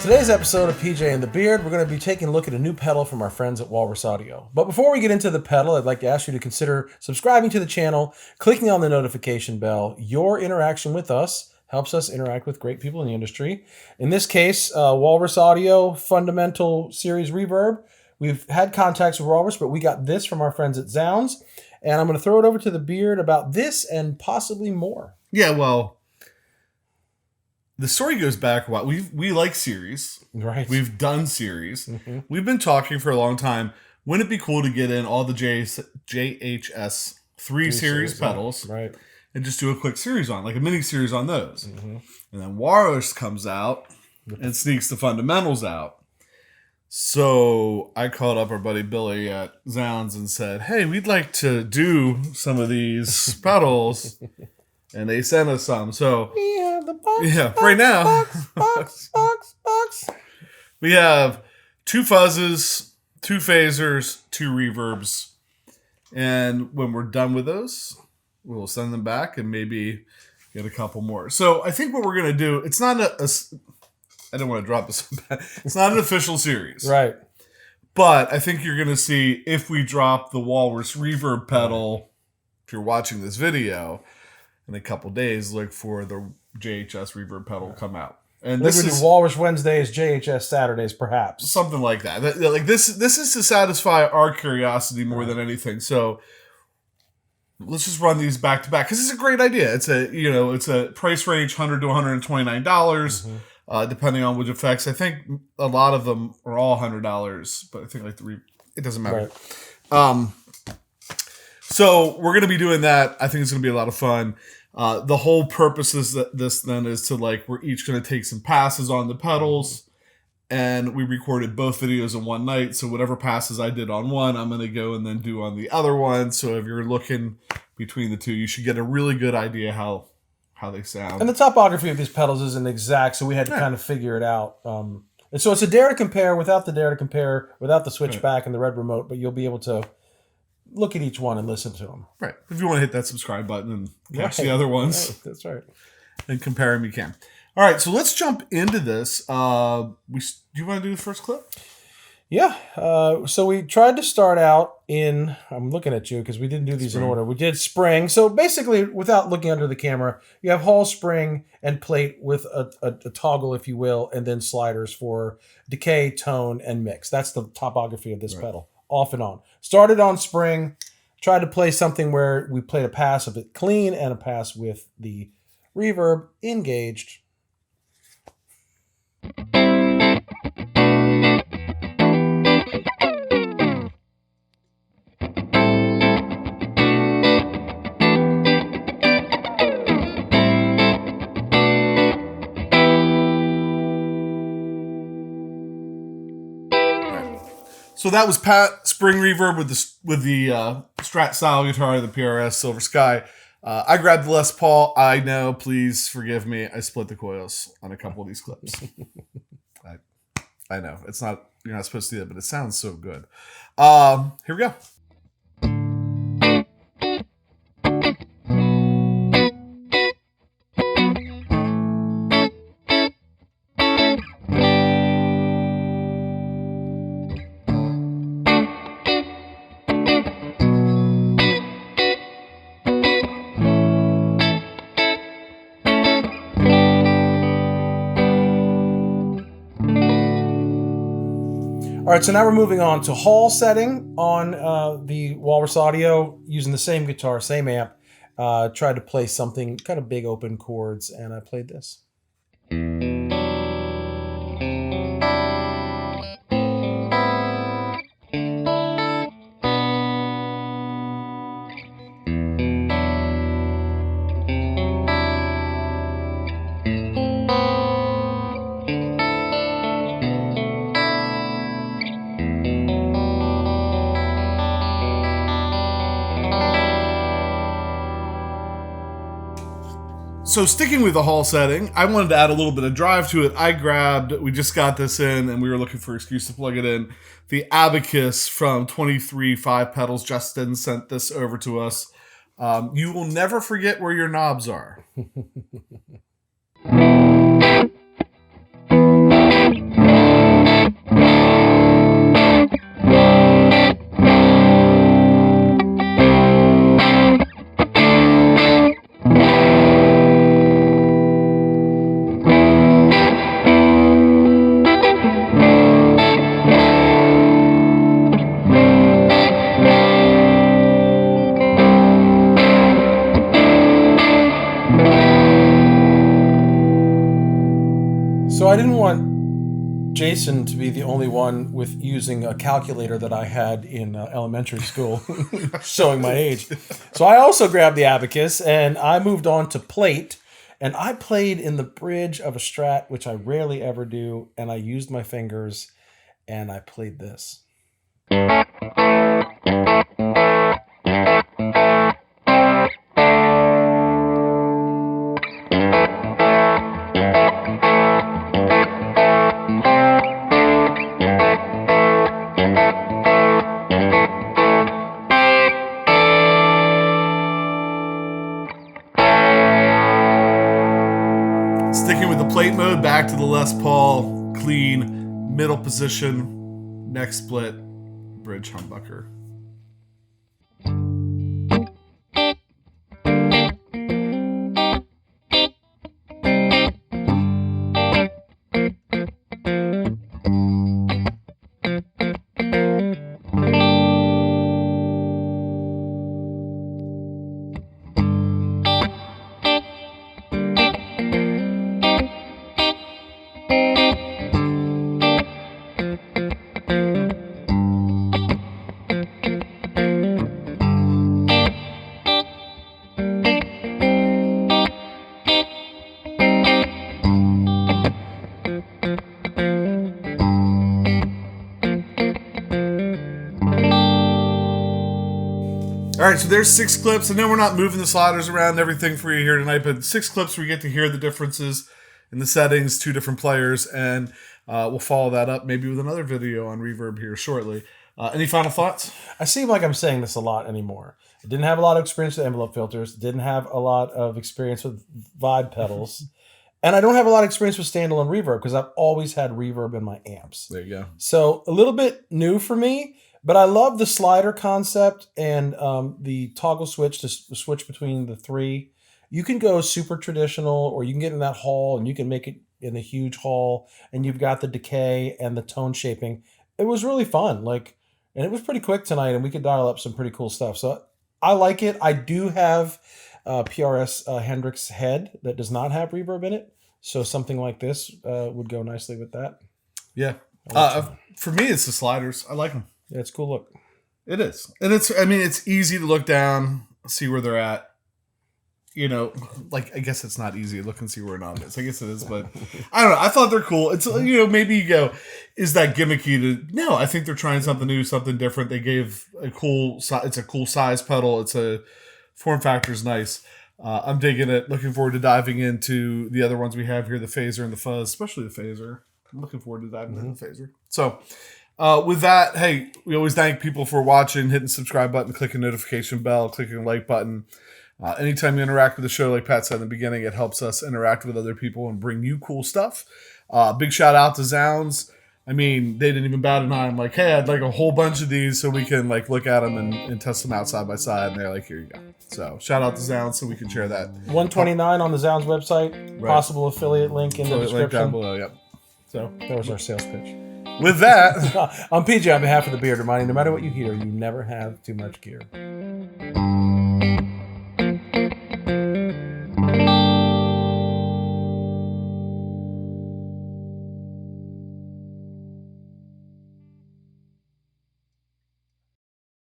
today's episode of PJ and the Beard, we're going to be taking a look at a new pedal from our friends at Walrus Audio. But before we get into the pedal, I'd like to ask you to consider subscribing to the channel, clicking on the notification bell. Your interaction with us helps us interact with great people in the industry. In this case, Walrus Audio Fundamental Series Reverb. We've had contacts with Walrus, but we got this from our friends at Zzounds. And I'm going to throw it over to the Beard about this and possibly more. Yeah, well, the story goes back a while. We like series. Right. We've done series. Mm-hmm. We've been talking for a long time. Wouldn't it be cool to get in all the JHS 3 series pedals, right, and just do a quick series on, like a mini series on those? Mm-hmm. And then Walrus comes out and sneaks the fundamentals out. So I called up our buddy Billy at Zzounds and said, "Hey, we'd like to do some of these pedals." And they sent us some. So we have the box, yeah, box, right now box. We have 2 fuzzes, 2 phasers, 2 reverbs. And when we're done with those, we'll send them back and maybe get a couple more. So I think what we're going to do, it's not I don't want to drop this. It's not an official series. Right. But I think you're going to see if we drop the Walrus reverb pedal, if you're watching this video, in a couple days, look for the JHS reverb pedal come out. And this is Walrus Wednesdays, JHS Saturdays, perhaps. Something like that. Like this is to satisfy our curiosity more than anything. So let's just run these back to back because it's a great idea. It's a price range $100 to $129, depending on which effects. I think a lot of them are all $100, but I think it doesn't matter. Right. So we're gonna be doing that. I think it's gonna be a lot of fun. The whole purpose is that this then is to we're each going to take some passes on the pedals, and we recorded both videos in one night. So whatever passes I did on one, I'm going to go and then do on the other one. So if you're looking between the two, you should get a really good idea how they sound. And the topography of these pedals isn't exact, so we had to kind of figure it out. And so it's a dare to compare without the switchback and the red remote, but you'll be able to look at each one and listen to them. Right. If you want to hit that subscribe button and watch the other ones. Right. That's right. And compare them, you can. All right, so let's jump into this. Do you want to do the first clip? Yeah. So we tried to start out I'm looking at you because we didn't do these in order. We did spring. So basically, without looking under the camera, you have Hall spring and plate with a toggle, if you will, and then sliders for decay, tone, and mix. That's the topography of this pedal. Off and on. Started on spring, tried to play something where we played a pass of it clean and a pass with the reverb engaged. So that was Pat Spring Reverb with the Strat style guitar, the PRS Silver Sky. I grabbed the Les Paul. I know, please forgive me. I split the coils on a couple of these clips. I know you're not supposed to do that, but it sounds so good. Here we go. All right, so now we're moving on to Hall setting on the Walrus Audio using the same guitar, same amp. Tried to play something kind of big open chords, and I played this. So sticking with the Hall setting, I wanted to add a little bit of drive to it. We just got this in and we were looking for an excuse to plug it in. The Abacus from 23 5 Pedals, Justin sent this over to us. You will never forget where your knobs are. Jason to be the only one with using a calculator that I had in elementary school, showing my age. So I also grabbed the Abacus and I moved on to plate, and I played in the bridge of a Strat, which I rarely ever do, and I used my fingers and I played this. Sticking with the plate mode, back to the Les Paul, clean, middle position, neck split, bridge humbucker. All right, so there's 6 clips. I know we're not moving the sliders around and everything for you here tonight, but 6 clips where you get to hear the differences in the settings, 2 different players, and we'll follow that up maybe with another video on Reverb here shortly. Any final thoughts? I seem like I'm saying this a lot anymore. I didn't have a lot of experience with envelope filters, didn't have a lot of experience with vibe pedals, and I don't have a lot of experience with standalone reverb because I've always had reverb in my amps. There you go. So a little bit new for me, but I love the slider concept and the toggle switch to switch between the 3. You can go super traditional, or you can get in that hall and you can make it in a huge hall, and you've got the decay and the tone shaping. It was really fun. And it was pretty quick tonight, and we could dial up some pretty cool stuff. So I like it. I do have PRS Hendrix head that does not have reverb in it. So something like this would go nicely with that. Yeah. For me, it's the sliders. I like them. Yeah, it's a cool look. It is. And it's easy to look down, see where they're at. You know, I guess it's not easy to look and see where a knob is. I guess it is, but I don't know. I thought they're cool. It's, maybe you go, is that gimmicky? No, I think they're trying something new, something different. They gave it's a cool size pedal. It's a form factor is nice. I'm digging it. Looking forward to diving into the other ones we have here, the phaser and the fuzz, especially the phaser. I'm looking forward to diving into the phaser. So with that, hey, we always thank people for watching, hitting the subscribe button, clicking notification bell, clicking the like button. Anytime you interact with the show, like Pat said in the beginning, it helps us interact with other people and bring you cool stuff. Big shout out to Zzounds. I mean, they didn't even bat an eye. I'm like, hey, I'd like a whole bunch of these so we can look at them and test them out side by side. And they're like, here you go. So shout out to Zzounds so we can share that. $129 on the Zzounds website. Right. Possible affiliate link in the description. Link down below, yep. So that was our sales pitch. With that, I'm PJ on behalf of the Beard, reminding no matter what you hear, you never have too much gear.